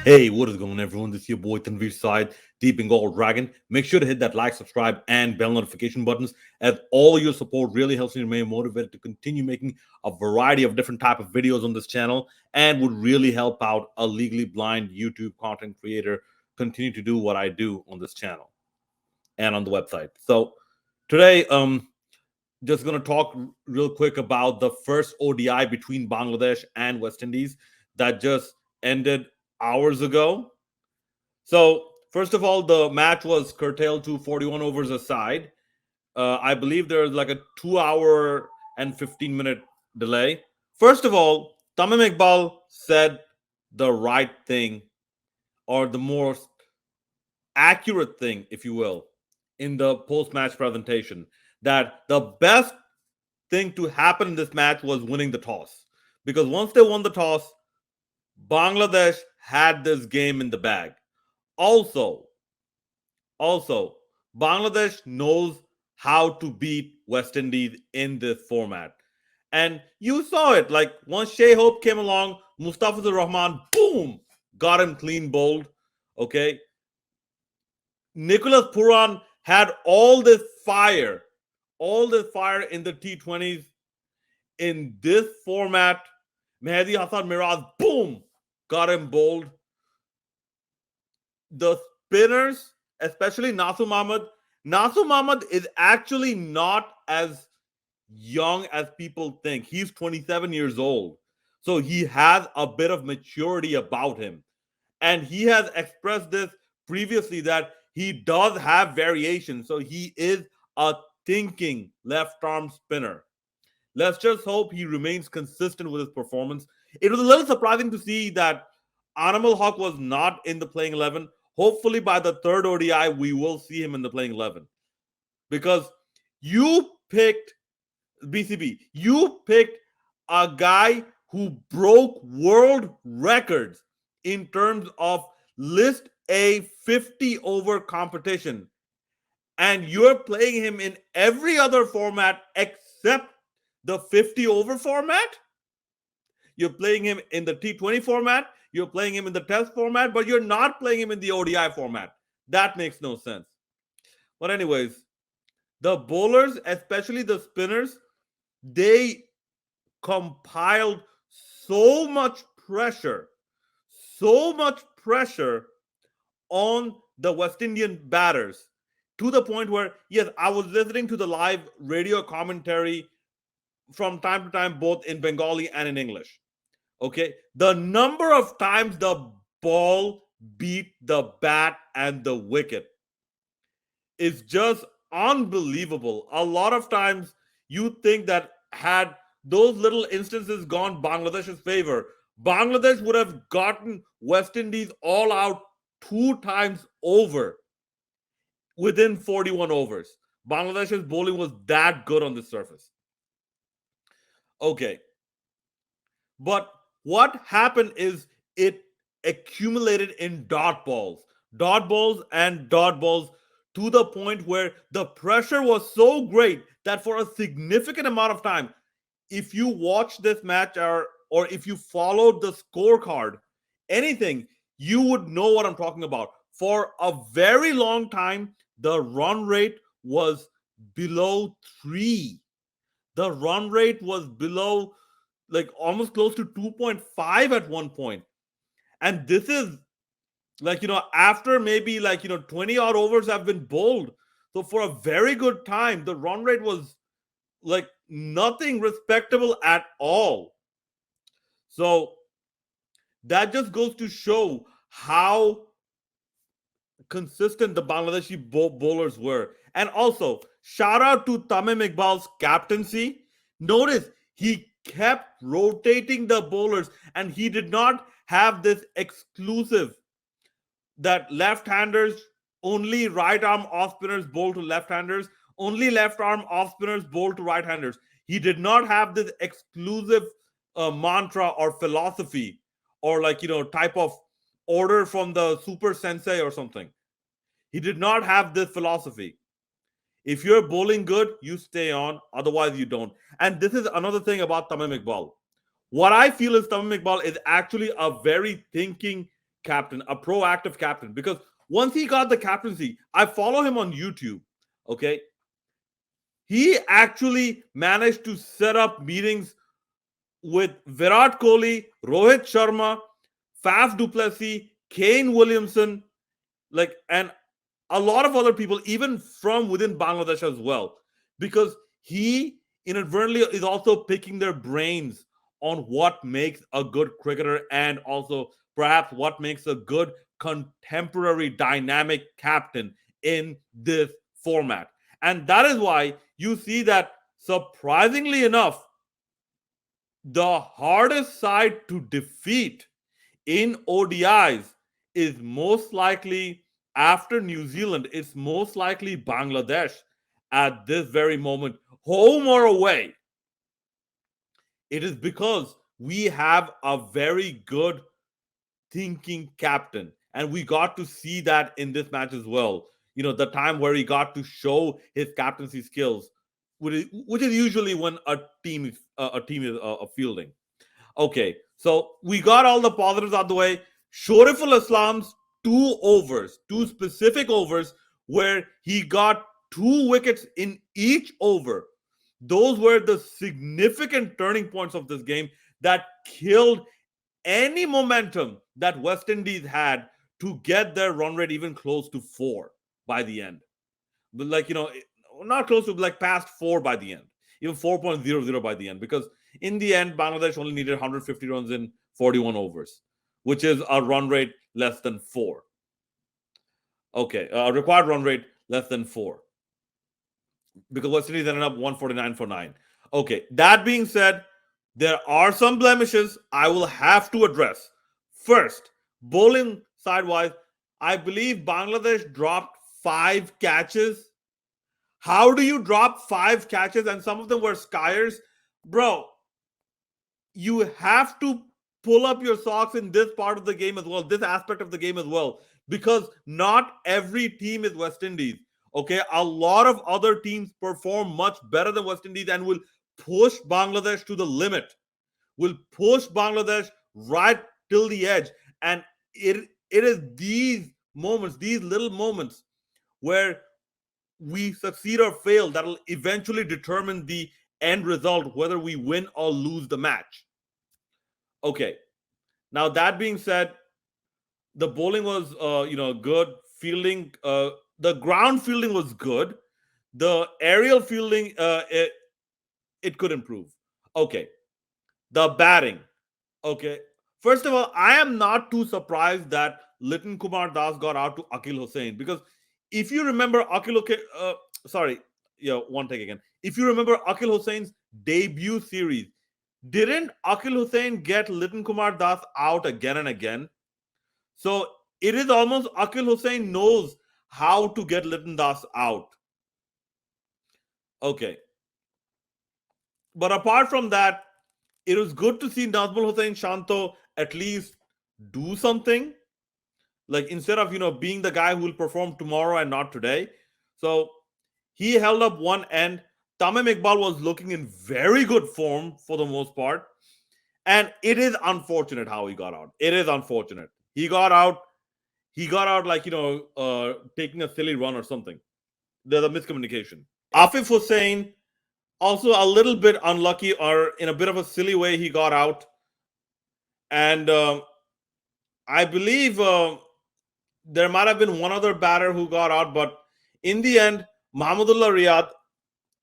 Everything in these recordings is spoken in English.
Hey, what is going on, everyone? This is your boy Tanveer Side, the Bengal Dragon. Make sure to hit that like, subscribe, and bell notification buttons, as all your support really helps me remain motivated to continue making a variety of different type of videos on this channel, and would really help out a legally blind YouTube content creator continue to do what I do on this channel and on the website. So today, just gonna talk real quick about the first ODI between Bangladesh and West Indies that just ended hours ago. So, first of all, the match was curtailed to 41 overs aside. I believe there's like a 2 hour and 15-minute delay. First of all, Tamim Iqbal said the right thing, or the most accurate thing, if you will, in the post match presentation, that the best thing to happen in this match was winning the toss. Because once they won the toss, Bangladesh had this game in the bag. Also, also, Bangladesh knows how to beat West Indies in this format. And you saw it. Like once Shea Hope came along, Mustafizur Rahman, boom, got him clean bowled. Okay. Nicholas Puran had all this fire in the T20s. In this format, Mehdi Hassan Miraz, boom, got him bowled. The spinners, especially Nasu Ahmed. Nasu Ahmed is actually not as young as people think. He's 27 years old. So he has a bit of maturity about him. And he has expressed this previously that he does have variation. So he is a thinking left arm spinner. Let's just hope he remains consistent with his performance. It was a little surprising to see that Animal Hawk was not in the playing 11. Hopefully, by the third ODI, we will see him in the playing 11. Because you picked BCB, you picked a guy who broke world records in terms of list A 50 over competition. And you're playing him in every other format except the 50 over format. You're playing him in the T20 format, you're playing him in the test format, but you're not playing him in the ODI format. That makes no sense. But, anyways, the bowlers, especially the spinners, they compiled so much pressure, so much pressure on the West Indian batters to the point where, yes, I was listening to the live radio commentary from time to time, both in Bengali and in English. Okay. The number of times the ball beat the bat and the wicket is just unbelievable. A lot of times you think that had those little instances gone Bangladesh's favor, Bangladesh would have gotten West Indies all out 2 times over within 41 overs. Bangladesh's bowling was that good on the surface. Okay. But what happened is it accumulated in dot balls, and dot balls to the point where the pressure was so great that for a significant amount of time, if you watch this match or if you followed the scorecard, anything, you would know what I'm talking about. For a very long time, the run rate was below 3. The run rate was below, like almost close to 2.5 at one point. And this is like, after maybe like, 20 odd overs have been bowled. So for a very good time, the run rate was like nothing respectable at all. So that just goes to show how consistent the Bangladeshi bowlers were. And also, shout out to Tamim Iqbal's captaincy. Notice he kept rotating the bowlers and he did not have this exclusive that left-handers, only right arm off spinners bowl to left-handers, only left arm off spinners bowl to right-handers. He did not have this exclusive mantra or philosophy or like type of order from the super sensei or something. He did not have this philosophy. If you're bowling good, you stay on, otherwise you don't. And this is another thing about Tamim Iqbal. What I feel is Tamim Iqbal is actually a very thinking captain, a proactive captain, because once he got the captaincy, I follow him on YouTube. Okay, he actually managed to set up meetings with Virat Kohli, Rohit Sharma, Faf du Plessis, Kane Williamson, like, and a lot of other people, even from within Bangladesh as well, because he inadvertently is also picking their brains on what makes a good cricketer and also perhaps what makes a good contemporary dynamic captain in this format. And that is why you see that, surprisingly enough, the hardest side to defeat in ODIs is most likely, after New Zealand, it's most likely Bangladesh at this very moment, home or away. It is because we have a very good thinking captain, and we got to see that in this match as well. You know, the time where he got to show his captaincy skills, which is usually when a team is fielding. Okay, so we got all the positives out the way. Shoriful Islam's 2 overs, 2 specific overs, where he got 2 wickets in each over. Those were the significant turning points of this game that killed any momentum that West Indies had to get their run rate even close to 4 by the end. But like, not close to, like, past 4 by the end, even 4.00 by the end, because in the end, Bangladesh only needed 150 runs in 41 overs, which is a run rate less than 4. Okay, required run rate less than 4, because West Indies ended up 149 for 9. Okay, that being said, there are some blemishes I will have to address. First, bowling sidewise, I believe Bangladesh dropped 5 catches. How do you drop 5 catches and some of them were skiers? Bro, you have to pull up your socks in this part of the game as well, this aspect of the game as well, because not every team is West Indies. Okay, a lot of other teams perform much better than West Indies and will push Bangladesh to the limit, will push Bangladesh right till the edge. And it is these moments, these little moments, where we succeed or fail that'll eventually determine the end result, whether we win or lose the match. Okay, now that being said, the bowling was good. Fielding, the ground fielding was good. The aerial fielding, it could improve. Okay, the batting. Okay, first of all, I am not too surprised that Liton Kumar Das got out to Akil Hussain, because if you remember sorry, yeah, one take again. If you remember Akil Hussain's debut series, didn't Akil Hussain get Liton Kumar Das out again and again? So it is almost Akil Hussain knows how to get Liton Das out. Okay. But apart from that, it was good to see Nazmul Hussain Shanto at least do something. Like, instead of, being the guy who will perform tomorrow and not today. So he held up one end. Tamim Iqbal was looking in very good form for the most part. And it is unfortunate how he got out. It is unfortunate. He got out like, taking a silly run or something. There's a miscommunication. Afif Hussain, also a little bit unlucky, or in a bit of a silly way, he got out. And I believe there might have been one other batter who got out, but in the end, Mahmudullah Riyad,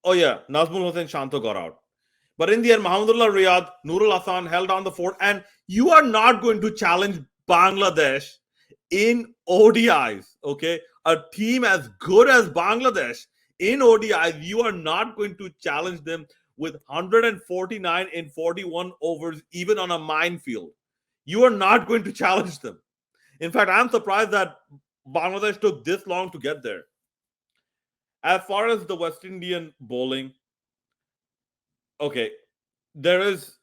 oh yeah, Nazmul Hussain Shanto got out. But in the end, Mahmudullah Riyad, Nurul Hasan held down the fort. And you are not going to challenge Bangladesh in ODIs, okay? A team as good as Bangladesh in ODIs, you are not going to challenge them with 149 in 41 overs, even on a minefield. You are not going to challenge them. In fact, I'm surprised that Bangladesh took this long to get there. As far as the West Indian bowling, okay, there is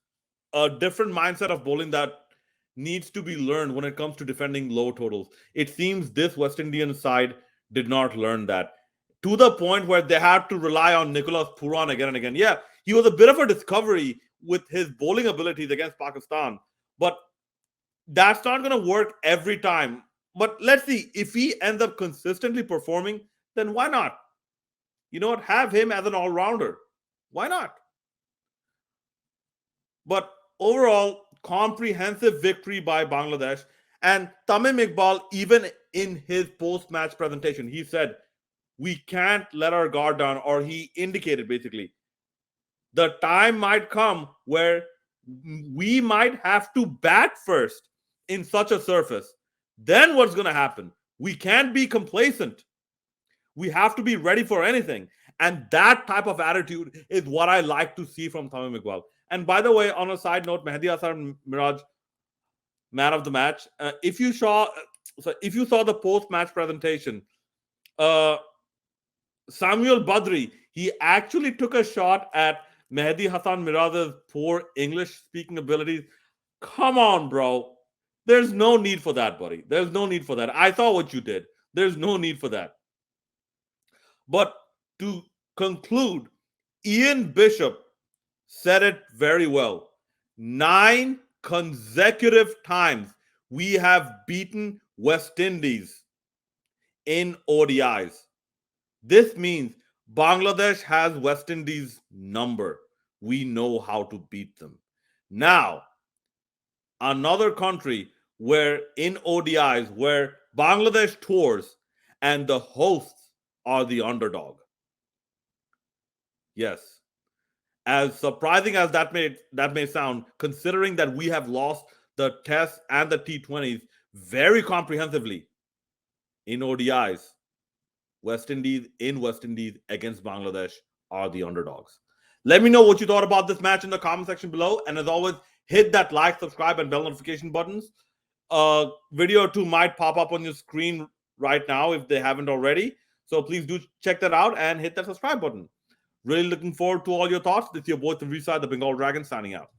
a different mindset of bowling that needs to be learned when it comes to defending low totals. It seems this West Indian side did not learn that, to the point where they had to rely on Nicholas Puran again and again. Yeah, he was a bit of a discovery with his bowling abilities against Pakistan, but That's not going to work every time. But let's see. If he ends up consistently performing, then why not? You know what? Have him as an all rounder. Why not? But overall, comprehensive victory by Bangladesh. And Tamim Iqbal, even in his post match presentation, he said, we can't let our guard down, or he indicated basically, the time might come where we might have to bat first in such a surface. Then what's going to happen? We can't be complacent. We have to be ready for anything. And that type of attitude is what I like to see from Tamim Iqbal. And by the way, on a side note, Mehdi Hasan Miraj, man of the match. If you saw the post match presentation, uh, Samuel Badri, he actually took a shot at Mehdi Hasan Miraj's poor English speaking abilities. Come on, bro. There's no need for that, buddy. There's no need for that. I saw what you did. There's no need for that. But to conclude, Ian Bishop said it very well. 9 consecutive times we have beaten West Indies in ODIs. This means Bangladesh has West Indies' number. We know how to beat them. Now, another country where in ODIs where Bangladesh tours and the hosts are the underdog. Yes. As surprising as that may sound, considering that we have lost the Tests and the T20s very comprehensively in ODIs, West Indies against Bangladesh are the underdogs. Let me know what you thought about this match in the comment section below. And as always, hit that like, subscribe, and bell notification buttons. A video or two might pop up on your screen right now if they haven't already. So please do check that out and hit that subscribe button. Really looking forward to all your thoughts. This is your boy, the Bengal Dragon, signing out.